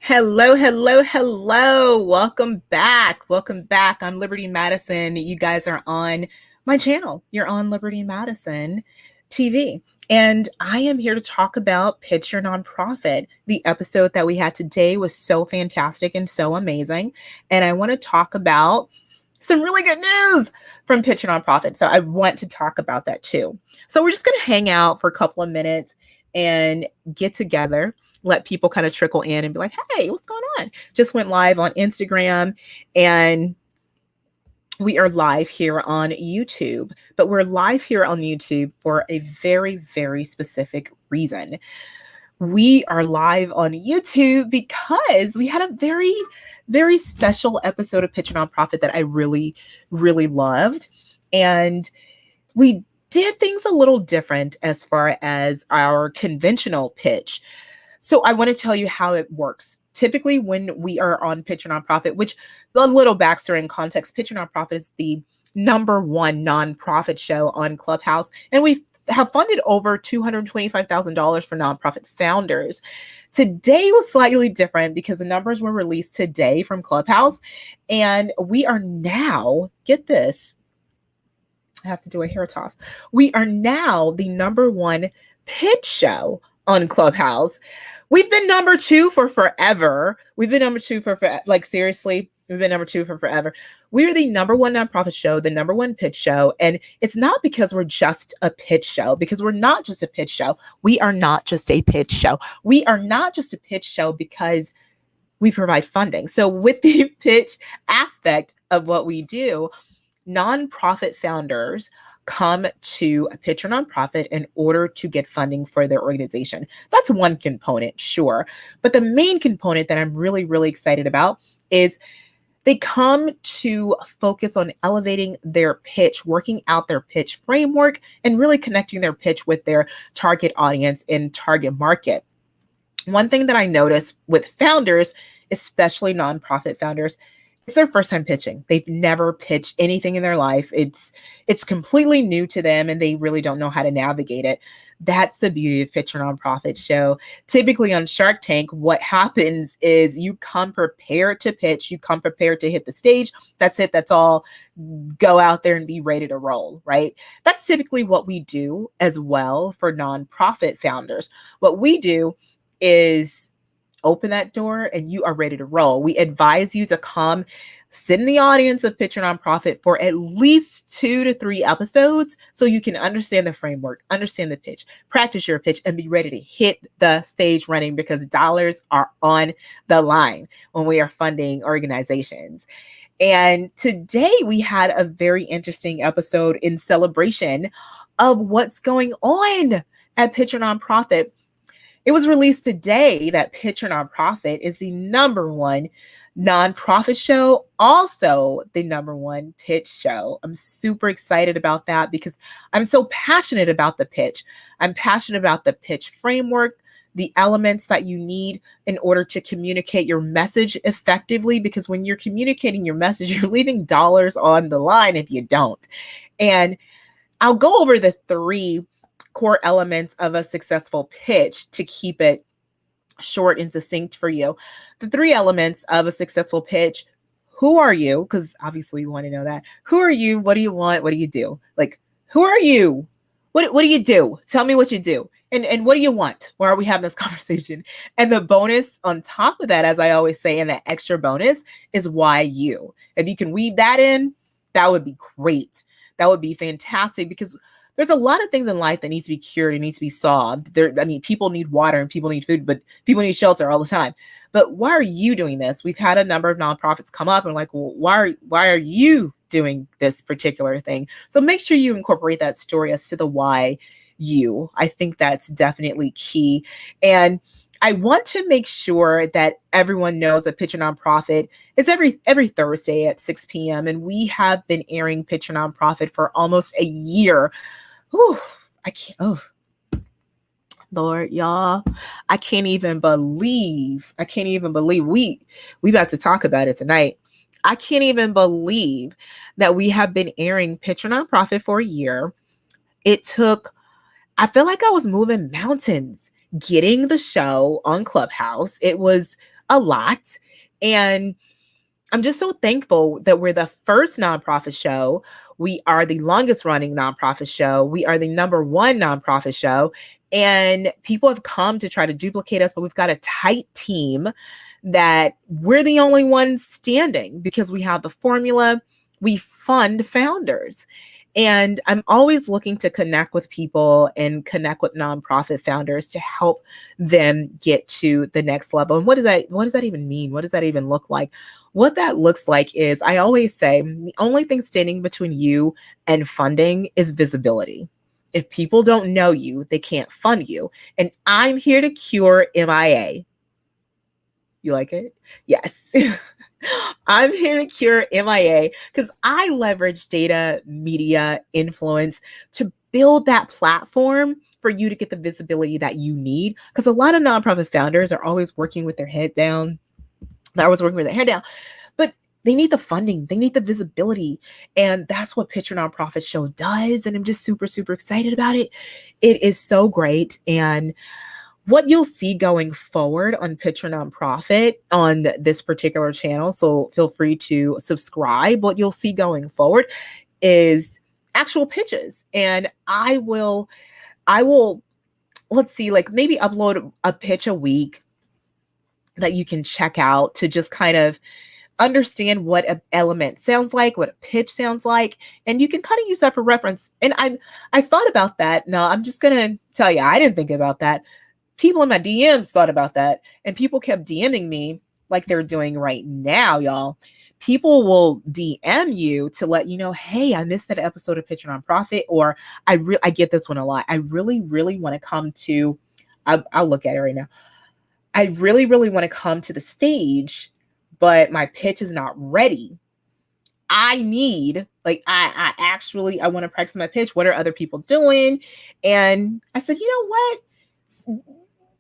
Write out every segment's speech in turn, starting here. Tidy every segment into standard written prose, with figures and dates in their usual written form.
Hello, hello, hello. Welcome back. Welcome back. I'm Liberty Madison. You guys are on my channel. You're on Liberty Madison TV. And I am here to talk about Pitch Your Nonprofit. The episode that we had today was so fantastic and so amazing. And I want to talk about some really good news from Pitch Your Nonprofit. So I want to talk about that too. So we're just going to hang out for a couple of minutes and get together, let people kind of trickle in and be like, hey, what's going on? Just went live on Instagram, and we are live here on YouTube, but we're live here on YouTube for a very, very specific reason. We are live on YouTube because we had a very, very special episode of Pitch Your Nonprofit that I really, really loved. And we did things a little different as far as our conventional pitch. So I want to tell you how it works. Typically, when we are on Pitch Your Nonprofit, which a little backstory and context, Pitch Your Nonprofit is the #1 nonprofit show on Clubhouse, and we have funded over $225,000 for nonprofit founders. Today was slightly different because the numbers were released today from Clubhouse, and we are now, get this, I have to do a hair toss. We are now the #1 pitch show on Clubhouse. We've been #2 for forever. We've been #2 for like, seriously, we've been #2 for forever. We are the #1 nonprofit show, the #1 pitch show. And it's not because we're just a pitch show, because we're not just a pitch show. We are not just a pitch show. We are not just a pitch show because we provide funding. So with the pitch aspect of what we do, nonprofit founders come to Pitch Your Nonprofit in order to get funding for their organization. That's one component, sure. But the main component that I'm really, really excited about is they come to focus on elevating their pitch, working out their pitch framework, and really connecting their pitch with their target audience and target market. One thing that I notice with founders, especially nonprofit founders, it's their first time pitching. They've never pitched anything in their life. It's completely new to them, and they really don't know how to navigate it. That's the beauty of Pitch Your Nonprofit show. Typically on Shark Tank, what happens is you come prepared to pitch. You come prepared to hit the stage. That's it. That's all. Go out there and be ready to roll, right? That's typically what we do as well for nonprofit founders. What we do is open that door and you are ready to roll. We advise you to come sit in the audience of Pitch Your Nonprofit for at least 2 to 3 episodes so you can understand the framework, understand the pitch, practice your pitch, and be ready to hit the stage running, because dollars are on the line when we are funding organizations. And today we had a very interesting episode in celebration of what's going on at Pitch Your Nonprofit. It was released today that Pitch Your Nonprofit is the #1 nonprofit show, also the #1 pitch show. I'm super excited about that because I'm so passionate about the pitch. I'm passionate about the pitch framework, the elements that you need in order to communicate your message effectively, because when you're communicating your message, you're leaving dollars on the line if you don't. And I'll go over the 3 core elements of a successful pitch to keep it short and succinct for you. The 3 elements of a successful pitch: who are you? Because obviously you want to know that. Who are you? What do you want? What do you do? Like, who are you? What do you do? Tell me what you do. And what do you want? Why are we having this conversation? And the bonus on top of that, as I always say, and the extra bonus is why you. If you can weave that in, that would be great. That would be fantastic, because there's a lot of things in life that needs to be cured and needs to be solved. People need water and people need food, but people need shelter all the time. But why are you doing this? We've had a number of nonprofits come up and like, well, why are you doing this particular thing? So make sure you incorporate that story as to the why you. I think that's definitely key. And I want to make sure that everyone knows that Pitch Your Nonprofit is every Thursday at 6 p.m. And we have been airing Pitch Your Nonprofit for almost a year. Whew, Lord, y'all, I can't even believe we about to talk about it tonight. I can't even believe that we have been airing Pitch Your Nonprofit for a year. I feel like I was moving mountains getting the show on Clubhouse. It was a lot. And I'm just so thankful that we're the first nonprofit show. We are the longest running nonprofit show. We are the #1 nonprofit show. And people have come to try to duplicate us, but we've got a tight team that we're the only ones standing because we have the formula. We fund founders. And I'm always looking to connect with people and connect with nonprofit founders to help them get to the next level. And what does that even mean? What does that even look like? What that looks like is, I always say, the only thing standing between you and funding is visibility. If people don't know you, they can't fund you. And I'm here to cure MIA. You like it? Yes. I'm here to cure MIA because I leverage data, media, influence to build that platform for you to get the visibility that you need. Because a lot of nonprofit founders are always working with their head down. They're always working with their head down, but they need the funding. They need the visibility. And that's what Pitch Your Nonprofit Show does. And I'm just super, super excited about it. It is so great. And what you'll see going forward on Pitch Your Nonprofit on this particular channel, so feel free to subscribe. What you'll see going forward is actual pitches. And I will, let's see, like maybe upload a pitch a week that you can check out to just kind of understand what an element sounds like, what a pitch sounds like, and you can kind of use that for reference. And I thought about that. No, I'm just gonna tell you, I didn't think about that. People in my DMs thought about that, and people kept DMing me like they're doing right now, y'all. People will DM you to let you know, hey, I missed that episode of Pitch Your Nonprofit, or I get this one a lot. I really, really want to come to, I'll look at it right now. I really, really want to come to the stage, but my pitch is not ready. I need, like, I want to practice my pitch. What are other people doing? And I said, you know what?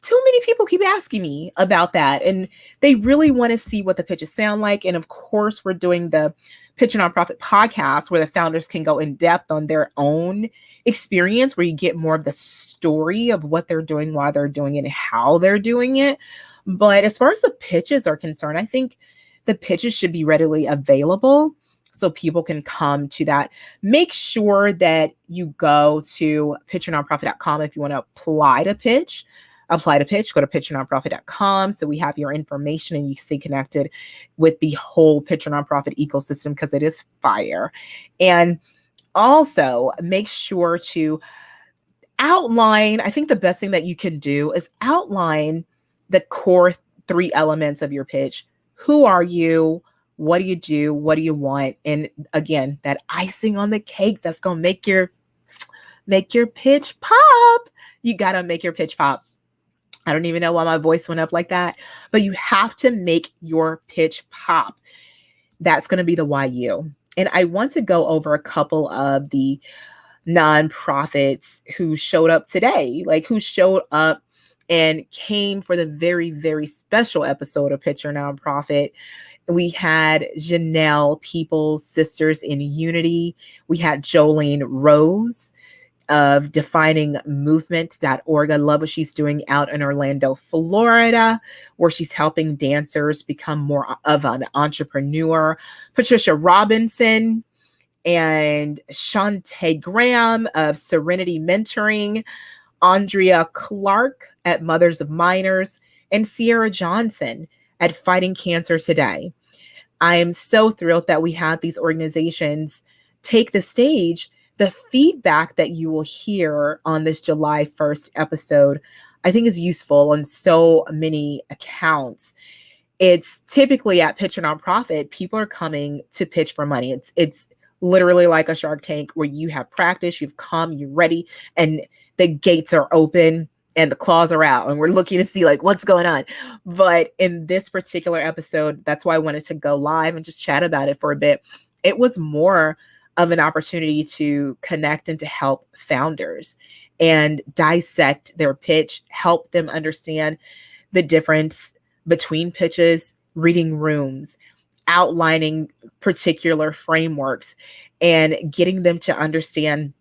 Too many people keep asking me about that, and they really want to see what the pitches sound like. And of course, we're doing the Pitch Your Nonprofit podcast where the founders can go in depth on their own experience, where you get more of the story of what they're doing, why they're doing it, and how they're doing it. But as far as the pitches are concerned, I think the pitches should be readily available so people can come to that. Make sure that you go to pitchyournonprofit.com if you want to apply to pitch. Go to pitchyournonprofit.com so we have your information and you stay connected with the whole Pitch Your Nonprofit ecosystem, because it is fire. And also make sure to outline, I think the best thing that you can do is outline the core 3 elements of your pitch. Who are you? What do you do? What do you want? And again, that icing on the cake that's going to make your pitch pop. You got to make your pitch pop. I don't even know why my voice went up like that, but you have to make your pitch pop. That's going to be the why you. And I want to go over a couple of the nonprofits who showed up today, like who showed up and came for the very, very special episode of Pitch Your Nonprofit. We had Janelle Peoples, Sisters in Unity. We had Jolene Rose of definingmovement.org. I love what she's doing out in Orlando, Florida, where she's helping dancers become more of an entrepreneur. Patricia Robinson and Shantae Graham of Serenity Mentoring, Andrea Clark at Mothers of Minors, and Sierra Johnson at Fighting Cancer Today. I am so thrilled that we have these organizations take the stage. The feedback that you will hear on this July 1st episode, I think, is useful on so many accounts. It's typically at Pitch Your Nonprofit, people are coming to pitch for money. It's literally like a Shark Tank where you have practice, you've come, you're ready, and the gates are open and the claws are out, and we're looking to see like what's going on. But in this particular episode, that's why I wanted to go live and just chat about it for a bit. It was more of an opportunity to connect and to help founders and dissect their pitch, help them understand the difference between pitches, reading rooms, outlining particular frameworks, and getting them to understand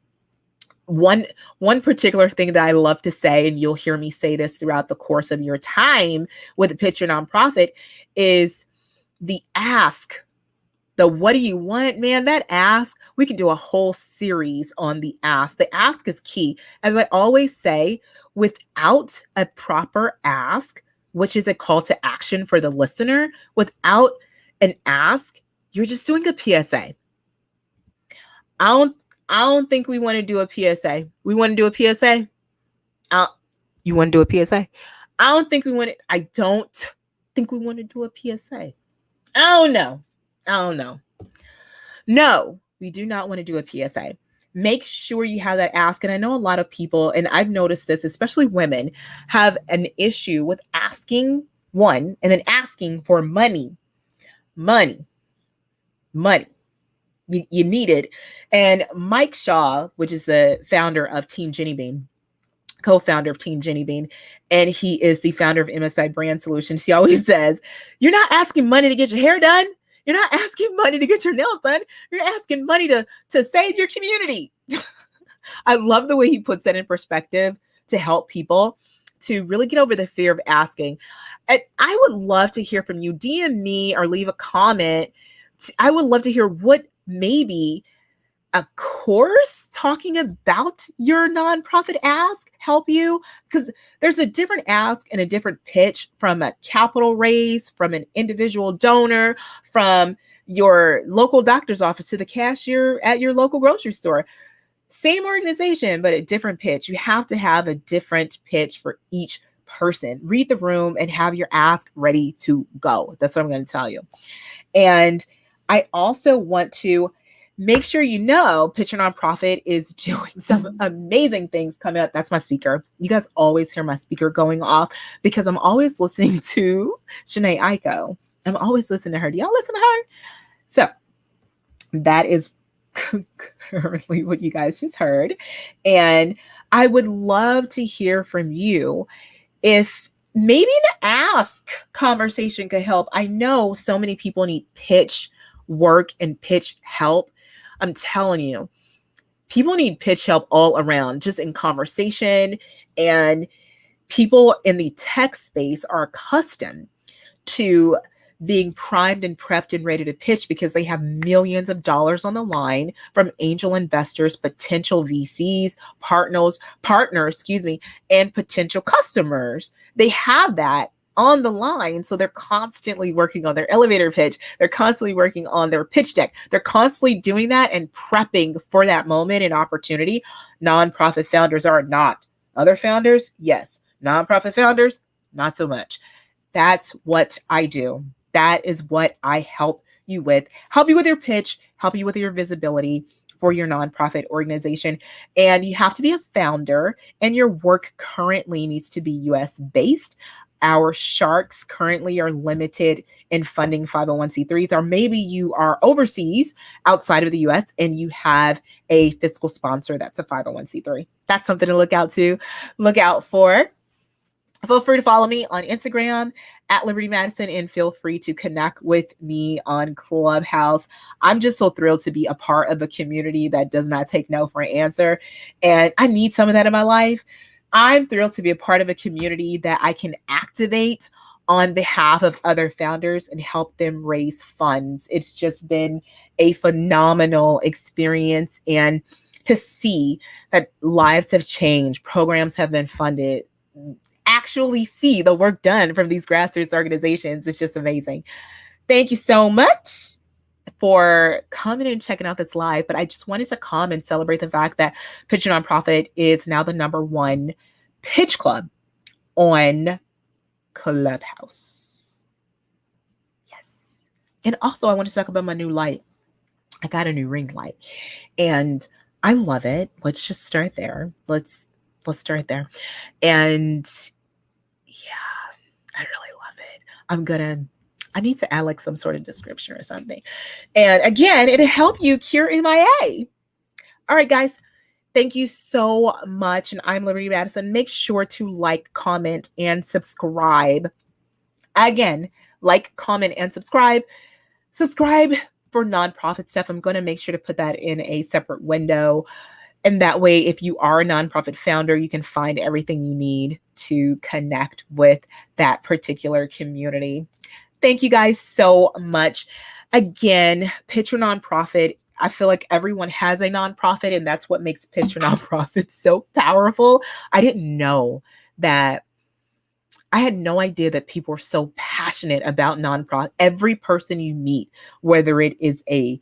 One particular thing that I love to say, and you'll hear me say this throughout the course of your time with Pitch Your Nonprofit, is the ask. The what do you want, man? That ask, we can do a whole series on the ask. The ask is key. As I always say, without a proper ask, which is a call to action for the listener, without an ask, you're just doing a PSA. I don't think we want to do a PSA. We want to do a PSA? You want to do a PSA? I don't think we want it. I don't think we want to do a PSA. I don't know. No, we do not want to do a PSA. Make sure you have that ask. And I know a lot of people, and I've noticed this, especially women, have an issue with asking one and then asking for money. You need it. And Mike Shaw, which is the founder of Team Jenny Bean, co-founder of Team Jenny Bean, and he is the founder of MSI Brand Solutions. He always says, you're not asking money to get your hair done. You're not asking money to get your nails done. You're asking money to save your community. I love the way he puts that in perspective to help people to really get over the fear of asking. And I would love to hear from you. DM me or leave a comment. I would love to hear what maybe a course talking about your nonprofit ask help you, because there's a different ask and a different pitch from a capital raise, from an individual donor, from your local doctor's office to the cashier at your local grocery store. Same organization, but a different pitch. You have to have a different pitch for each person. Read the room and have your ask ready to go. That's what I'm going to tell you. And I also want to make sure you know Pitch Your Nonprofit is doing some amazing things coming up. That's my speaker. You guys always hear my speaker going off because I'm always listening to Shanae Aiko. I'm always listening to her. Do y'all listen to her? So that is currently what you guys just heard. And I would love to hear from you if maybe an ask conversation could help. I know so many people need pitch work and pitch help. I'm telling you, people need pitch help all around, just in conversation. And people in the tech space are accustomed to being primed and prepped and ready to pitch because they have millions of dollars on the line from angel investors, potential VCs, partners, and potential customers. They have that on the line. So they're constantly working on their elevator pitch. They're constantly working on their pitch deck. They're constantly doing that and prepping for that moment and opportunity. Nonprofit founders are not. Other founders, yes. Nonprofit founders, not so much. That's what I do. That is what I help you with. Help you with your pitch, help you with your visibility for your nonprofit organization. And you have to be a founder, and your work currently needs to be US based. Our sharks currently are limited in funding 501c3s, or maybe you are overseas outside of the US and you have a fiscal sponsor that's a 501c3. That's something to look out for. Feel free to follow me on Instagram at Liberty Madison, and feel free to connect with me on Clubhouse. I'm just so thrilled to be a part of a community that does not take no for an answer. And I need some of that in my life. I'm thrilled to be a part of a community that I can activate on behalf of other founders and help them raise funds. It's just been a phenomenal experience. And to see that lives have changed, programs have been funded, actually see the work done from these grassroots organizations, it's just amazing. Thank you so much for coming and checking out this live. But I just wanted to come and celebrate the fact that Pitch Your Nonprofit is now the #1 pitch club on Clubhouse. Yes. And also I want to talk about my new light. I got a new ring light and I love it. Let's just start there. Let's start there. And yeah, I really love it. I need to add like some sort of description or something. And again, it'll help you cure MIA. All right, guys. Thank you so much. And I'm Liberty Madison. Make sure to like, comment, and subscribe. Again, like, comment, and subscribe. Subscribe for nonprofit stuff. I'm going to make sure to put that in a separate window. And that way, if you are a nonprofit founder, you can find everything you need to connect with that particular community. Thank you guys so much. Again, Pitch Your Nonprofit. I feel like everyone has a nonprofit, and that's what makes Pitch Your Nonprofit so powerful. I didn't know that. I had no idea that people were so passionate about nonprofit. Every person you meet, whether it is a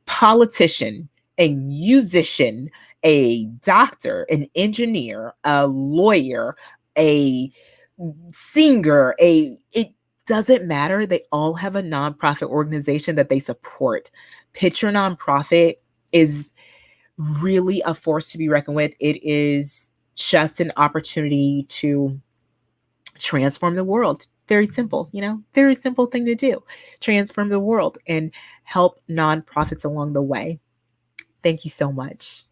politician, a musician, a doctor, an engineer, a lawyer, a singer, it doesn't matter. They all have a nonprofit organization that they support. Pitch Your Nonprofit is really a force to be reckoned with. It is just an opportunity to transform the world. Very simple, very simple thing to do. Transform the world and help nonprofits along the way. Thank you so much.